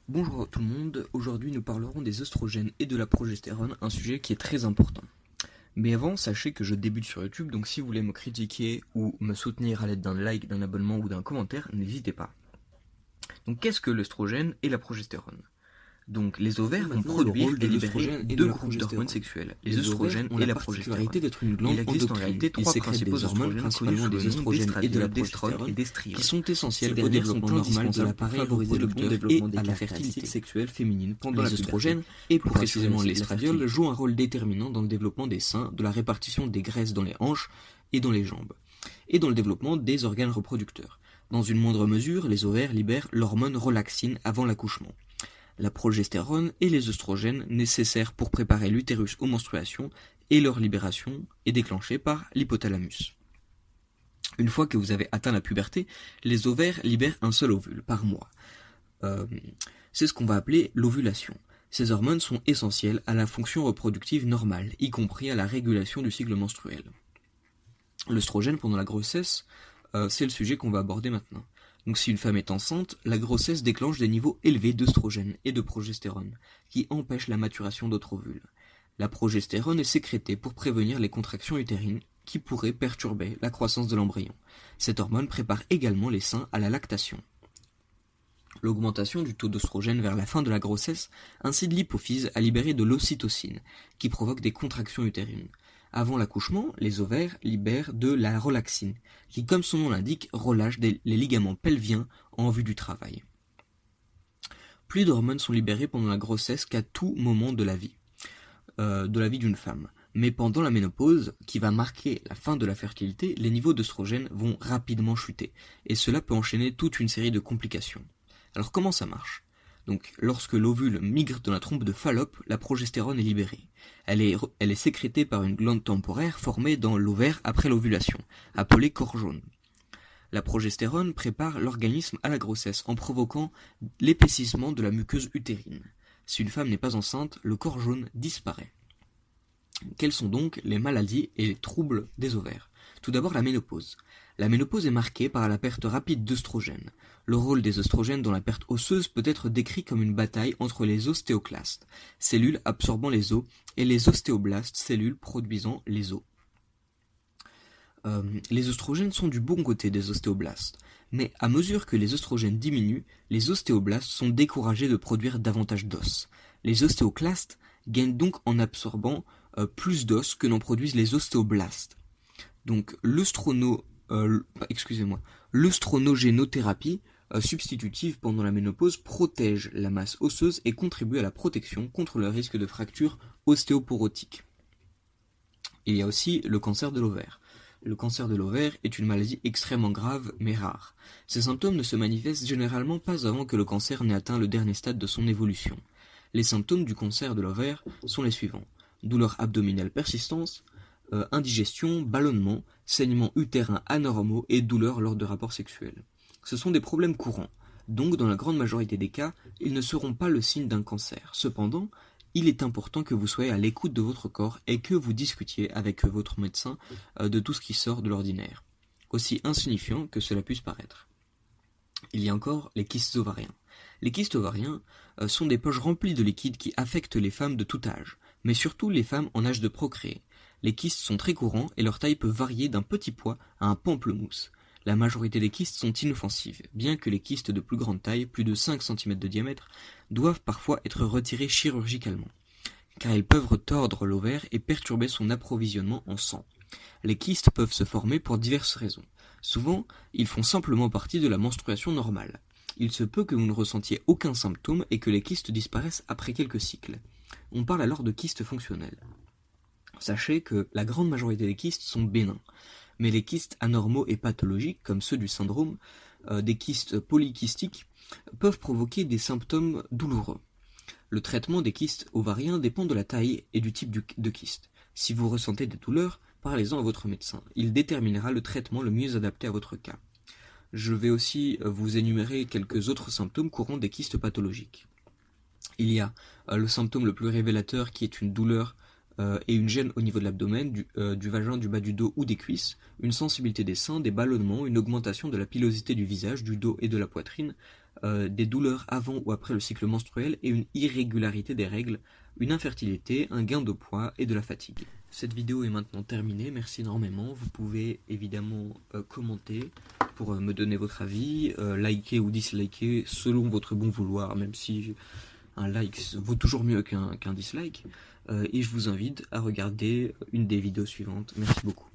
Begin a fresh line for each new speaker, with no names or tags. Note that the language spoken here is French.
Bonjour à tout le monde, aujourd'hui nous parlerons des œstrogènes et de la progestérone, un sujet qui est très important. Mais avant, sachez que je débute sur YouTube, donc si vous voulez me critiquer ou me soutenir à l'aide d'un like, d'un abonnement ou d'un commentaire, n'hésitez pas. Donc qu'est-ce que l'œstrogène et la progestérone ? Donc les ovaires vont produire et libérer deux groupes d'hormones sexuelles, les œstrogènes et la progestérone.
D'être une glande
Il existe en
endocrine.
réalité trois principaux hormones, principalement des œstrogènes et de la progestérone, qui sont essentiels au développement normal de l'appareil reproducteur et à la fertilité sexuelle féminine pendant les œstrogènes, et plus précisément l'estradiol, jouent un rôle déterminant dans le développement des seins, de la répartition des graisses dans les hanches et dans les jambes, et dans le développement des organes reproducteurs. Dans une moindre mesure, les ovaires libèrent l'hormone relaxine avant l'accouchement. La progestérone et les œstrogènes nécessaires pour préparer l'utérus aux menstruations, et leur libération est déclenchée par l'hypothalamus. Une fois que vous avez atteint la puberté, les ovaires libèrent un seul ovule par mois. C'est ce qu'on va appeler l'ovulation. Ces hormones sont essentielles à la fonction reproductive normale, y compris à la régulation du cycle menstruel. L'œstrogène pendant la grossesse, c'est le sujet qu'on va aborder maintenant. Donc si une femme est enceinte, la grossesse déclenche des niveaux élevés d'œstrogène et de progestérone, qui empêchent la maturation d'autres ovules. La progestérone est sécrétée pour prévenir les contractions utérines qui pourraient perturber la croissance de l'embryon. Cette hormone prépare également les seins à la lactation. L'augmentation du taux d'œstrogène vers la fin de la grossesse incite l'hypophyse à libérer de l'ocytocine, qui provoque des contractions utérines. Avant l'accouchement, les ovaires libèrent de la relaxine, qui, comme son nom l'indique, relâche les ligaments pelviens en vue du travail. Plus d'hormones sont libérées pendant la grossesse qu'à tout moment de la vie d'une femme. Mais pendant la ménopause, qui va marquer la fin de la fertilité, les niveaux d'œstrogène vont rapidement chuter, et cela peut enchaîner toute une série de complications. Alors comment ça marche ? Donc, lorsque l'ovule migre dans la trompe de Fallope, la progestérone est libérée. Elle est sécrétée par une glande temporaire formée dans l'ovaire après l'ovulation, appelée corps jaune. La progestérone prépare l'organisme à la grossesse en provoquant l'épaississement de la muqueuse utérine. Si une femme n'est pas enceinte, le corps jaune disparaît. Quelles sont donc les maladies et les troubles des ovaires ? Tout d'abord la ménopause. La ménopause est marquée par la perte rapide d'œstrogènes. Le rôle des œstrogènes dans la perte osseuse peut être décrit comme une bataille entre les ostéoclastes, cellules absorbant les os, et les ostéoblastes, cellules produisant les os. Les œstrogènes sont du bon côté des ostéoblastes, mais à mesure que les œstrogènes diminuent, les ostéoblastes sont découragés de produire davantage d'os. Les ostéoclastes gagnent donc en absorbant plus d'os que n'en produisent les ostéoblastes. Donc l'œstronogénothérapie substitutive pendant la ménopause protège la masse osseuse et contribue à la protection contre le risque de fracture ostéoporotique. Il y a aussi le cancer de l'ovaire. Le cancer de l'ovaire est une maladie extrêmement grave mais rare. Ces symptômes ne se manifestent généralement pas avant que le cancer n'ait atteint le dernier stade de son évolution. Les symptômes du cancer de l'ovaire sont les suivants: douleur abdominale persistante, indigestion, ballonnement, saignements utérins anormaux et douleurs lors de rapports sexuels. Ce sont des problèmes courants, donc dans la grande majorité des cas, ils ne seront pas le signe d'un cancer. Cependant, il est important que vous soyez à l'écoute de votre corps et que vous discutiez avec votre médecin de tout ce qui sort de l'ordinaire, aussi insignifiant que cela puisse paraître. Il y a encore les kystes ovariens. Les kystes ovariens sont des poches remplies de liquide qui affectent les femmes de tout âge, mais surtout les femmes en âge de procréer. Les kystes sont très courants et leur taille peut varier d'un petit pois à un pamplemousse. La majorité des kystes sont inoffensives, bien que les kystes de plus grande taille, plus de 5 cm de diamètre, doivent parfois être retirés chirurgicalement, car ils peuvent retordre l'ovaire et perturber son approvisionnement en sang. Les kystes peuvent se former pour diverses raisons. Souvent, ils font simplement partie de la menstruation normale. Il se peut que vous ne ressentiez aucun symptôme et que les kystes disparaissent après quelques cycles. On parle alors de kystes fonctionnels. Sachez que la grande majorité des kystes sont bénins, mais les kystes anormaux et pathologiques, comme ceux du syndrome, des kystes polykystiques, peuvent provoquer des symptômes douloureux. Le traitement des kystes ovariens dépend de la taille et du type de kyste. Si vous ressentez des douleurs, parlez-en à votre médecin. Il déterminera le traitement le mieux adapté à votre cas. Je vais aussi vous énumérer quelques autres symptômes courants des kystes pathologiques. Il y a le symptôme le plus révélateur qui est une douleur et une gêne au niveau de l'abdomen, du vagin, du bas du dos ou des cuisses, une sensibilité des seins, des ballonnements, une augmentation de la pilosité du visage, du dos et de la poitrine, des douleurs avant ou après le cycle menstruel et une irrégularité des règles, une infertilité, un gain de poids et de la fatigue. Cette vidéo est maintenant terminée, merci énormément. Vous pouvez évidemment commenter pour me donner votre avis, liker ou disliker selon votre bon vouloir, même si un like vaut toujours mieux qu'un dislike. Et je vous invite à regarder une des vidéos suivantes. Merci beaucoup.